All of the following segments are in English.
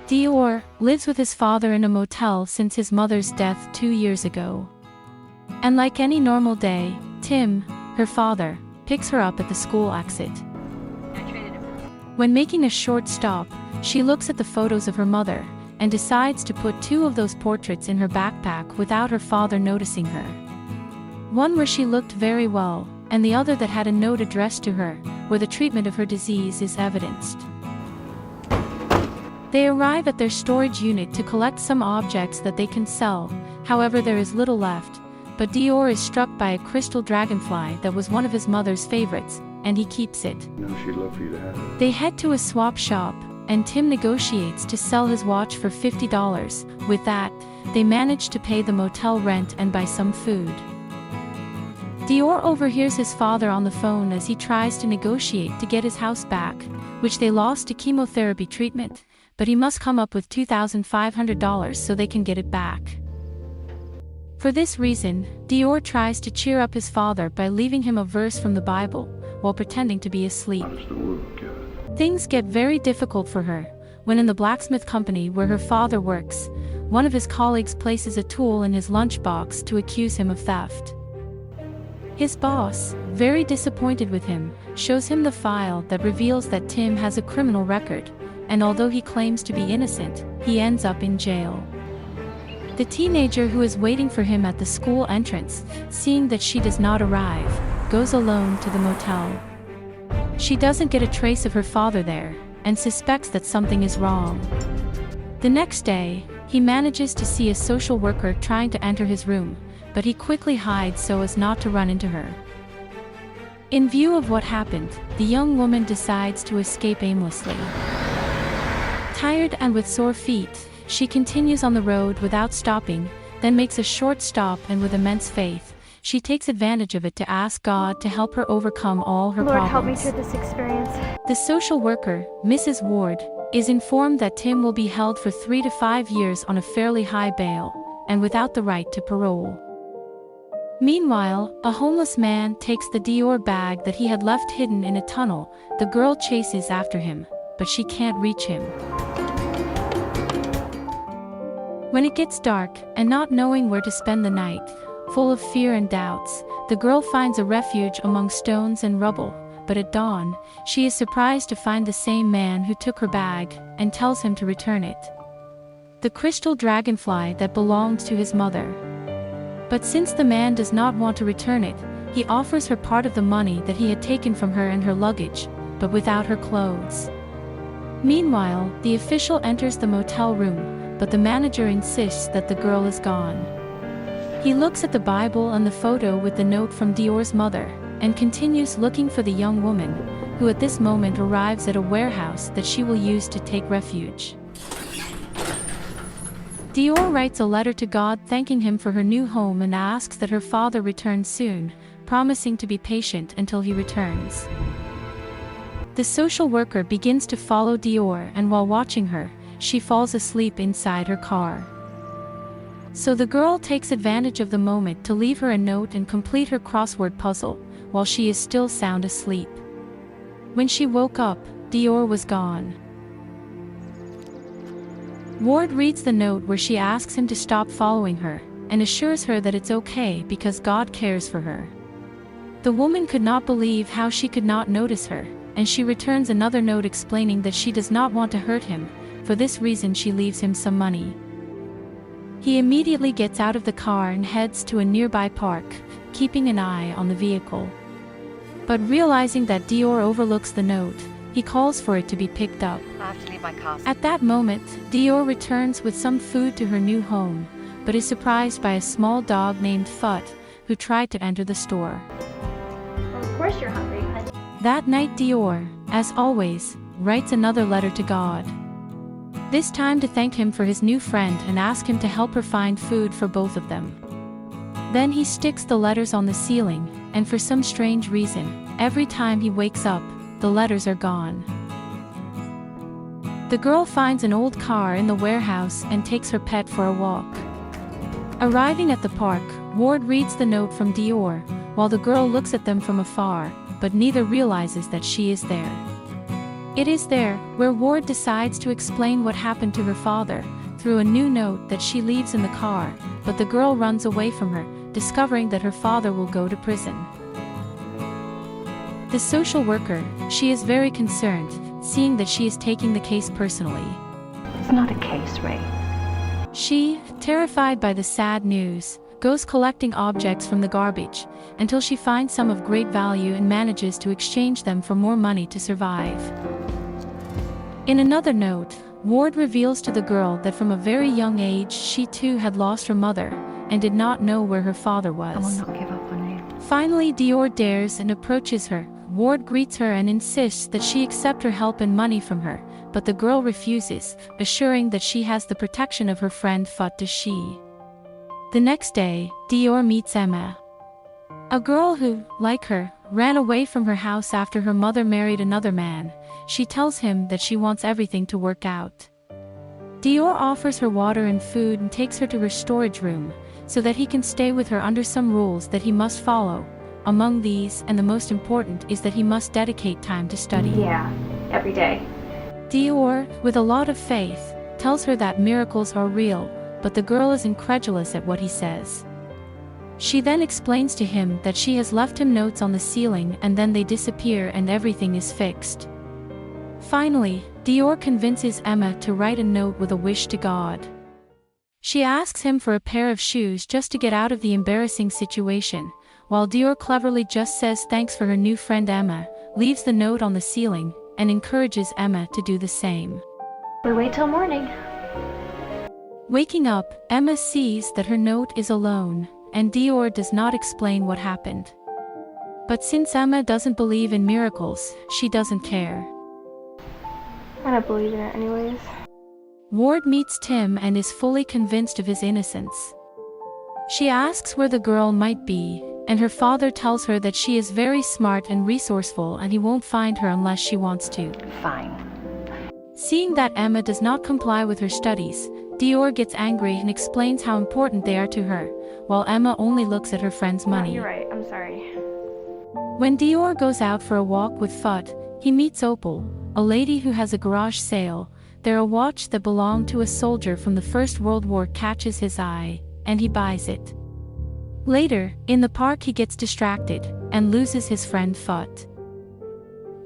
Dior lives with his father in a motel since his mother's death 2 years ago. And like any normal day, Tim, her father, picks her up at the school exit. When making a short stop, she looks at the photos of her mother and decides to put 2 of those portraits in her backpack without her father noticing her. One where she looked very well, and the other that had a note addressed to her, where the treatment of her disease is evidenced. They arrive at their storage unit to collect some objects that they can sell, however there is little left, but Dior is struck by a crystal dragonfly that was one of his mother's favorites, and he keeps it. No, she'd love for you to have it. They head to a swap shop, and Tim negotiates to sell his watch for $50. With that, they manage to pay the motel rent and buy some food. Dior overhears his father on the phone as he tries to negotiate to get his house back, which they lost to chemotherapy treatment, but he must come up with $2,500 so they can get it back. For this reason, Dior tries to cheer up his father by leaving him a verse from the Bible, while pretending to be asleep. Things get very difficult for her, when in the blacksmith company where her father works, one of his colleagues places a tool in his lunchbox to accuse him of theft. His boss, very disappointed with him, shows him the file that reveals that Tim has a criminal record, and although he claims to be innocent, he ends up in jail. The teenager who is waiting for him at the school entrance, seeing that she does not arrive, goes alone to the motel. She doesn't get a trace of her father there, and suspects that something is wrong. The next day, he manages to see a social worker trying to enter his room, but he quickly hides so as not to run into her. In view of what happened, the young woman decides to escape aimlessly. Tired and with sore feet, she continues on the road without stopping, then makes a short stop, and with immense faith, she takes advantage of it to ask God to help her overcome all her Lord, problems. help me through this experience. The social worker, Mrs. Ward, is informed that Tim will be held for 3 to 5 years on a fairly high bail, and without the right to parole. Meanwhile, a homeless man takes the Dior bag that he had left hidden in a tunnel. The girl chases after him, but she can't reach him. When it gets dark, and not knowing where to spend the night, full of fear and doubts, the girl finds a refuge among stones and rubble, but at dawn, she is surprised to find the same man who took her bag, and tells him to return it. The crystal dragonfly that belongs to his mother. But since the man does not want to return it, he offers her part of the money that he had taken from her and her luggage, but without her clothes. Meanwhile, the official enters the motel room, but the manager insists that the girl is gone. He looks at the Bible and the photo with the note from Dior's mother, and continues looking for the young woman, who at this moment arrives at a warehouse that she will use to take refuge. Dior writes a letter to God thanking him for her new home and asks that her father return soon, promising to be patient until he returns. The social worker begins to follow Dior, and while watching her, she falls asleep inside her car. So the girl takes advantage of the moment to leave her a note and complete her crossword puzzle, while she is still sound asleep. When she woke up, Dior was gone. Ward reads the note where she asks him to stop following her, and assures her that it's okay because God cares for her. The woman could not believe how she could not notice her, and she returns another note explaining that she does not want to hurt him. For this reason she leaves him some money. He immediately gets out of the car and heads to a nearby park, keeping an eye on the vehicle. But realizing that Dior overlooks the note, he calls for it to be picked up. I have to leave my car. At that moment, Dior returns with some food to her new home, but is surprised by a small dog named Fut, who tried to enter the store. Well, of course you're hungry, honey. That night Dior, as always, writes another letter to God. This time to thank him for his new friend and ask him to help her find food for both of them. Then he sticks the letters on the ceiling, and for some strange reason, every time he wakes up, the letters are gone. The girl finds an old car in the warehouse and takes her pet for a walk. Arriving at the park, Ward reads the note from Dior, while the girl looks at them from afar, but neither realizes that she is there. It is there where Ward decides to explain what happened to her father through a new note that she leaves in the car, but the girl runs away from her, discovering that her father will go to prison. The social worker, she is very concerned, seeing that she is taking the case personally. It's not a case, Ray. She, terrified by the sad news, goes collecting objects from the garbage, until she finds some of great value and manages to exchange them for more money to survive. In another note, Ward reveals to the girl that from a very young age she too had lost her mother, and did not know where her father was. I will not give up on you. Finally, Dior dares and approaches her. Ward greets her and insists that she accept her help and money from her, but the girl refuses, assuring that she has the protection of her friend She. The next day, Dior meets Emma, a girl who, like her, ran away from her house after her mother married another man. She tells him that she wants everything to work out. Dior offers her water and food and takes her to her storage room, so that he can stay with her under some rules that he must follow. Among these, and the most important, is that he must dedicate time to study. Yeah, every day. Dior, with a lot of faith, tells her that miracles are real, but the girl is incredulous at what he says. She then explains to him that she has left him notes on the ceiling and then they disappear and everything is fixed. Finally, Dior convinces Emma to write a note with a wish to God. She asks him for a pair of shoes just to get out of the embarrassing situation, while Dior cleverly just says thanks for her new friend Emma, leaves the note on the ceiling, and encourages Emma to do the same. We wait till morning. Waking up, Emma sees that her note is alone, and Dior does not explain what happened. But since Emma doesn't believe in miracles, she doesn't care. I don't believe in it anyways. Ward meets Tim and is fully convinced of his innocence. She asks where the girl might be, and her father tells her that she is very smart and resourceful and he won't find her unless she wants to. Fine. Seeing that Emma does not comply with her studies, Dior gets angry and explains how important they are to her, while Emma only looks at her friend's money. You're right, I'm sorry. When Dior goes out for a walk with Fut, he meets Opal, a lady who has a garage sale. There a watch that belonged to a soldier from the First World War catches his eye, and he buys it. Later, in the park he gets distracted, and loses his friend Fut.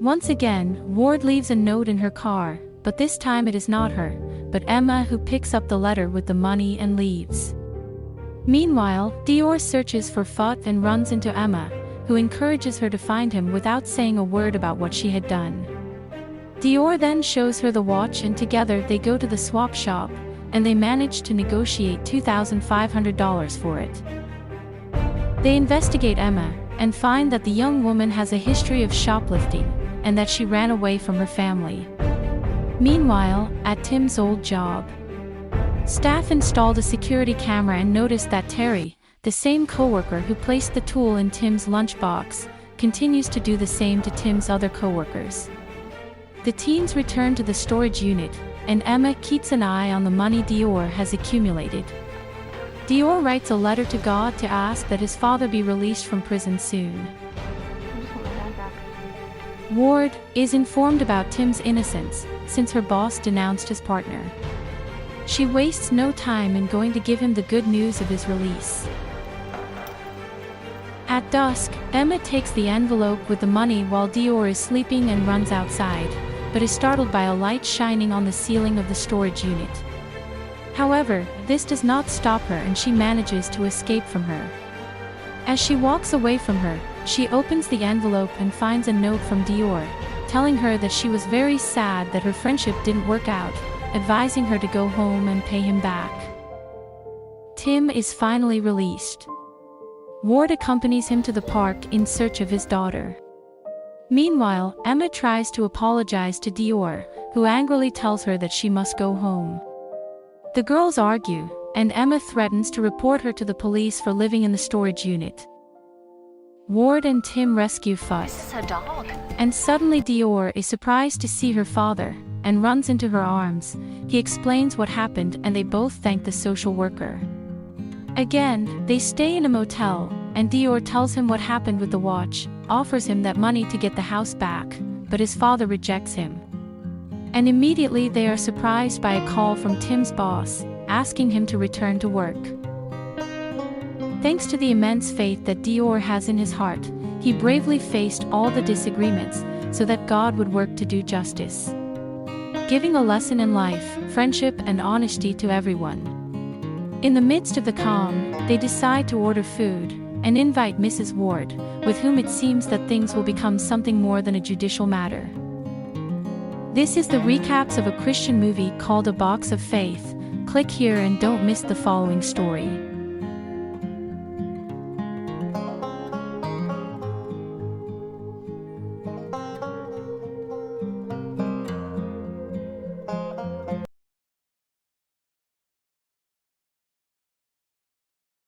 Once again, Ward leaves a note in her car, but this time it is not her, but Emma who picks up the letter with the money and leaves. Meanwhile, Dior searches for Fut and runs into Emma, who encourages her to find him without saying a word about what she had done. Dior then shows her the watch and together they go to the swap shop, and they manage to negotiate $2,500 for it. They investigate Emma, and find that the young woman has a history of shoplifting, and that she ran away from her family. Meanwhile, at Tim's old job, staff installed a security camera and noticed that Terry, the same coworker who placed the tool in Tim's lunchbox, continues to do the same to Tim's other coworkers. The teens return to the storage unit, and Emma keeps an eye on the money Dior has accumulated. Dior writes a letter to God to ask that his father be released from prison soon. I just want my dad back. Ward is informed about Tim's innocence, since her boss denounced his partner. She wastes no time in going to give him the good news of his release. At dusk, Emma takes the envelope with the money while Dior is sleeping and runs outside, but is startled by a light shining on the ceiling of the storage unit. However, this does not stop her and she manages to escape from her. As she walks away from her, she opens the envelope and finds a note from Dior, telling her that she was very sad that her friendship didn't work out, advising her to go home and pay him back. Tim is finally released. Ward accompanies him to the park in search of his daughter. Meanwhile, Emma tries to apologize to Dior, who angrily tells her that she must go home. The girls argue, and Emma threatens to report her to the police for living in the storage unit. Ward and Tim rescue Fut, This is a dog. and suddenly Dior is surprised to see her father, and runs into her arms. He explains what happened and they both thank the social worker. Again, they stay in a motel, and Dior tells him what happened with the watch, offers him that money to get the house back, but his father rejects him. And immediately they are surprised by a call from Tim's boss, asking him to return to work. Thanks to the immense faith that Dior has in his heart, he bravely faced all the disagreements, so that God would work to do justice, giving a lesson in life, friendship and honesty to everyone. In the midst of the calm, they decide to order food, and invite Mrs. Ward, with whom it seems that things will become something more than a judicial matter. This is the recaps of a Christian movie called A Box of Faith. Click here and don't miss the following story.